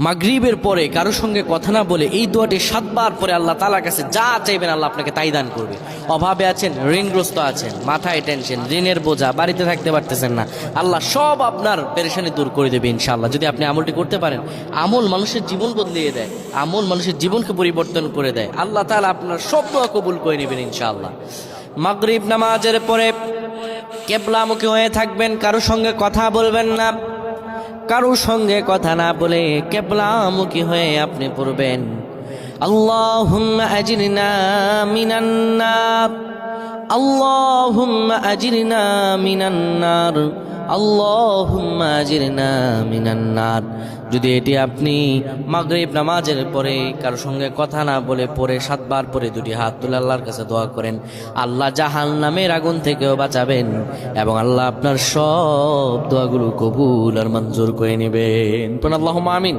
মাগরিবের পরে কারোর সঙ্গে কথা না বলে এই দোয়াটি 7 বার পরে আল্লাহ তাআলার কাছে যা চাইবেন আল্লাহ আপনাকে তাই দান করবে। অভাবে আছেন, ঋণগ্রস্ত আছেন, মাথায় টেনশন, ঋণের বোঝা, বাড়িতে থাকতে পারতেছেন না, আল্লাহ সব আপনার পেরেশানি দূর করে দেবে ইনশাআল্লাহ। যদি আপনি আমলটি করতে পারেন, আমল মানুষের জীবন বদলিয়ে দেয়, আমল মানুষের জীবনকে পরিবর্তন করে দেয়। আল্লাহ তাআলা আপনার সব দোয়া কবুল করে নেবেন ইনশাআল্লাহ। মাগরিব নামাজের পরে কিবলামুখী হয়ে থাকবেন, কারোর সঙ্গে কথা বলবেন না, কারোর সঙ্গে কথা না বলে কিবলামুখী হয়ে আপনি পড়বেন আল্লাহুম্মা আজিরনা মিনান নার, আল্লাহুম্মা আজিরনা মিনান নার, আল্লাহুম্মা আজিরনা মিনান নার। যদি এটি আপনি মাগরিব নামাজের পরে কারোর সঙ্গে কথা না বলে পড়ে 7 বার পরে দুটি হাত তুলে আল্লাহর কাছে দোয়া করেন, আল্লাহ জাহান্নামের আগুন থেকেও বাঁচাবেন এবং আল্লাহ আপনার সব দোয়াগুলো কবুল আর মঞ্জুর করে নেবেন। আল্লাহুম্মা আমিন।